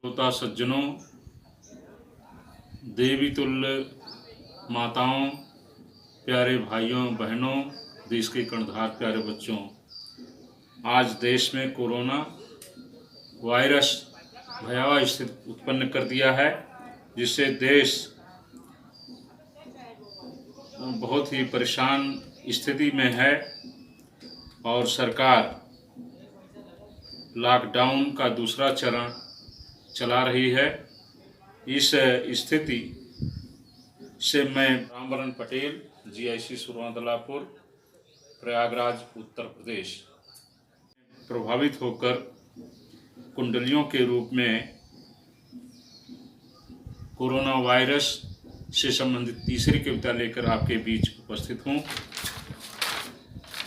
श्रोता सज्जनों, देवी तुल्य माताओं, प्यारे भाइयों बहनों, देश के कर्णधार प्यारे बच्चों, आज देश में कोरोना वायरस भयावह स्थिति उत्पन्न कर दिया है, जिससे देश बहुत ही परेशान स्थिति में है और सरकार लॉकडाउन का दूसरा चरण चला रही है। इस स्थिति से मैं रामवरण पटेल, GIC सुरवादलापुर, प्रयागराज, उत्तर प्रदेश, प्रभावित होकर कुंडलियों के रूप में कोरोना वायरस से संबंधित तीसरी कविता लेकर आपके बीच उपस्थित हूँ।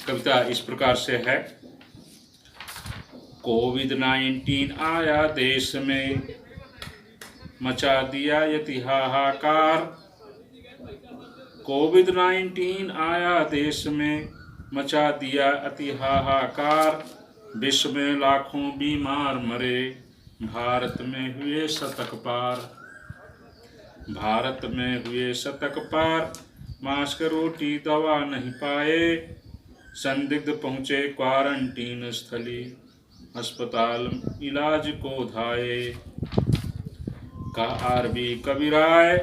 कविता इस प्रकार से है। कोविड-19 आया देश में, मचा दिया यति हाहाकार। कोविड-19 आया देश में, मचा दिया अति हाहाकार। विश्व में लाखों बीमार मरे, भारत में हुए शतक पार। भारत में हुए शतक पार, मास्क रोटी दवा नहीं पाए। संदिग्ध पहुँचे क्वारंटीन स्थली, अस्पताल इलाज को धाये। कहा RB कबीराय,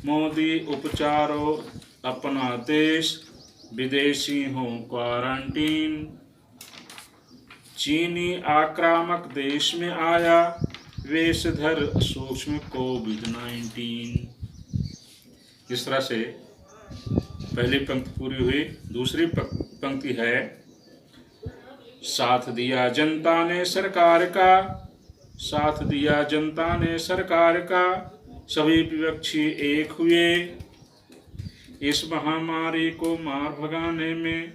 मोदी उपचारो अपना देश, विदेशी हो क्वारंटीन। चीनी आक्रामक देश में आया, वेशधर सूक्ष्म कोविड-19। इस तरह से पहली पंक्ति पूरी हुई। दूसरी पंक्ति है। साथ दिया जनता ने सरकार का, साथ दिया जनता ने सरकार का, सभी विपक्षी एक हुए। इस महामारी को मार भगाने में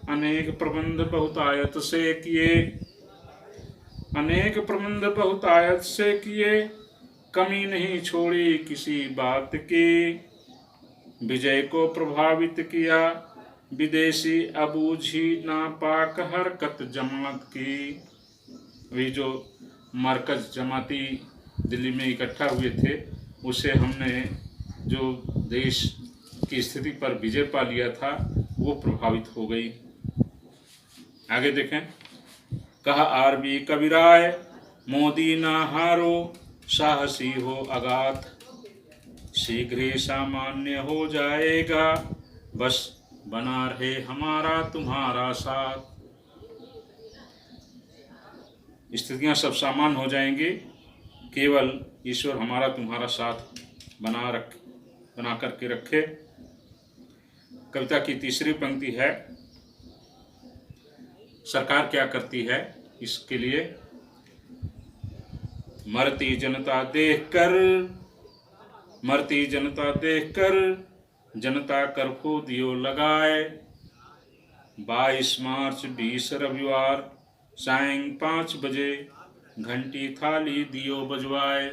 अनेक प्रबंध बहुतायत से किए, अनेक प्रबंध बहुतायत से किए। कमी नहीं छोड़ी किसी बात की, विजय को प्रभावित किया विदेशी अबूझी नापाक हरकत जमात की। वे जो मरकज जमाती दिल्ली में इकट्ठा हुए थे, उसे हमने जो देश की स्थिति पर विजय पा लिया था, वो प्रभावित हो गई। आगे देखें। कहा RB कबीराय, मोदी ना हारो, साहसी हो अगाध। शीघ्र ही सामान्य हो जाएगा, बस बना रहे हमारा तुम्हारा साथ। स्थितियां सब सामान्य हो जाएंगी, केवल ईश्वर हमारा तुम्हारा साथ बना करके रखे। कविता की तीसरी पंक्ति है। सरकार क्या करती है इसके लिए। मरती जनता देखकर, मरती जनता देखकर, जनता कर्फ्यू दियो लगाए। 22 मार्च 20 रविवार, सायं 5 बजे, घंटी थाली दियो बजवाए।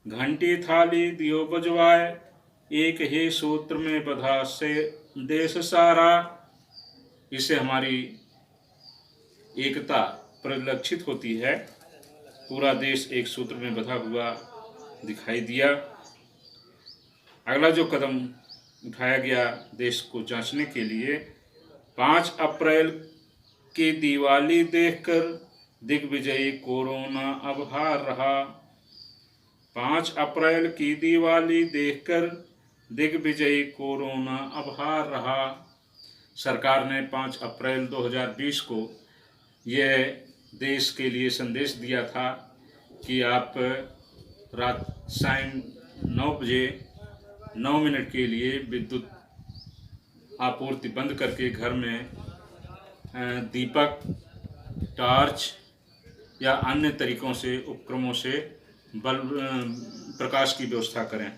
घंटी थाली दियो बजवाए, एक ही सूत्र में बधा से देश सारा। इससे हमारी एकता परिलक्षित होती है। पूरा देश एक सूत्र में बधा हुआ दिखाई दिया। अगला जो कदम उठाया गया देश को जांचने के लिए, 5 अप्रैल की दिवाली देखकर दिग्विजयी कोरोना अब हार रहा। 5 अप्रैल की दिवाली देखकर दिग्विजयी कोरोना अब हार रहा। सरकार ने 5 अप्रैल 2020 को यह देश के लिए संदेश दिया था कि आप रात सायं 9 बजे 9 मिनट के लिए विद्युत आपूर्ति बंद करके घर में दीपक, टॉर्च या अन्य तरीकों से, उपक्रमों से बल्ब प्रकाश की व्यवस्था करें।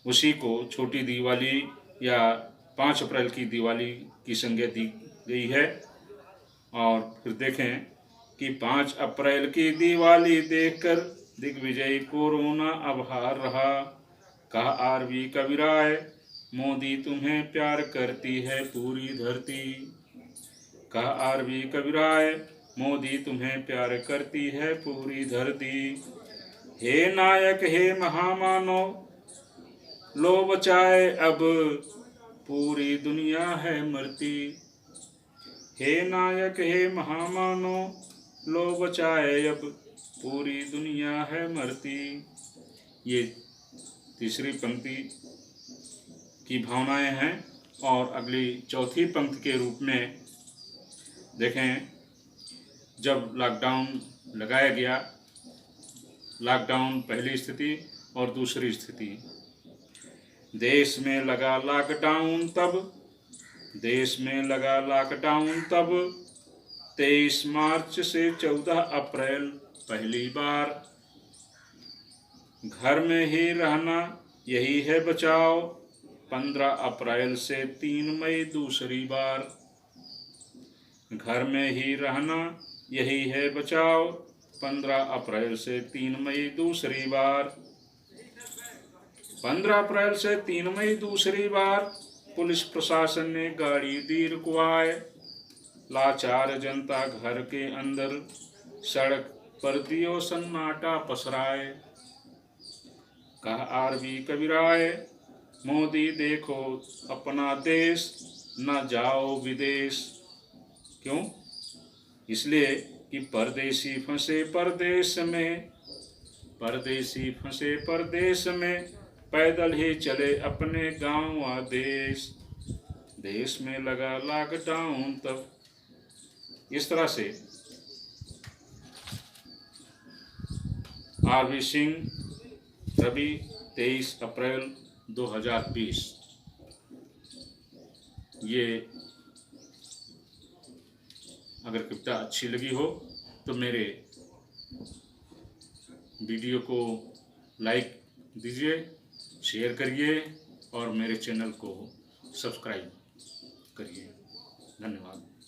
उसी को छोटी दिवाली या 5 अप्रैल की दिवाली की संज्ञा दी गई है। और फिर देखें कि 5 अप्रैल की दिवाली देखकर दिग्विजयी कोरोना अब हार रहा। कहा RB कबीराय, मोदी तुम्हें प्यार करती है पूरी धरती। कहा RB कबीराय, मोदी तुम्हें प्यार करती है पूरी धरती। हे नायक हे महामानव, लो बचाए अब पूरी दुनिया है मरती। हे नायक हे महामानव, लो बचाए अब पूरी दुनिया है मरती। ये तीसरी पंक्ति की भावनाएं हैं। और अगली चौथी पंक्ति के रूप में देखें, जब लॉकडाउन लगाया गया, लॉकडाउन पहली स्थिति और दूसरी स्थिति। देश में लगा लॉकडाउन तब, देश में लगा लॉकडाउन तब 23 मार्च से 14 अप्रैल पहली बार। घर में ही रहना यही है बचाव, 15 अप्रैल से 3 मई दूसरी बार। घर में ही रहना यही है बचाव, 15 अप्रैल से 3 मई दूसरी बार। 15 अप्रैल से 3 मई दूसरी बार पुलिस प्रशासन ने गाड़ी दी रुकवाए। लाचार जनता घर के अंदर, सड़क पर दियो सन्नाटा पसराए। कहा आरबी कबीराय, मोदी देखो अपना देश, न जाओ विदेश। क्यों? इसलिए कि परदेसी फंसे परदेश में, परदेसी फंसे परदेश में, पैदल ही चले अपने गांव व देश। देश में लगा लॉकडाउन तब। इस तरह से आरबी सिंह, रवि, 23 अप्रैल 2020। ये अगर कविता अच्छी लगी हो तो मेरे वीडियो को लाइक दीजिए, शेयर करिए और मेरे चैनल को सब्सक्राइब करिए। धन्यवाद।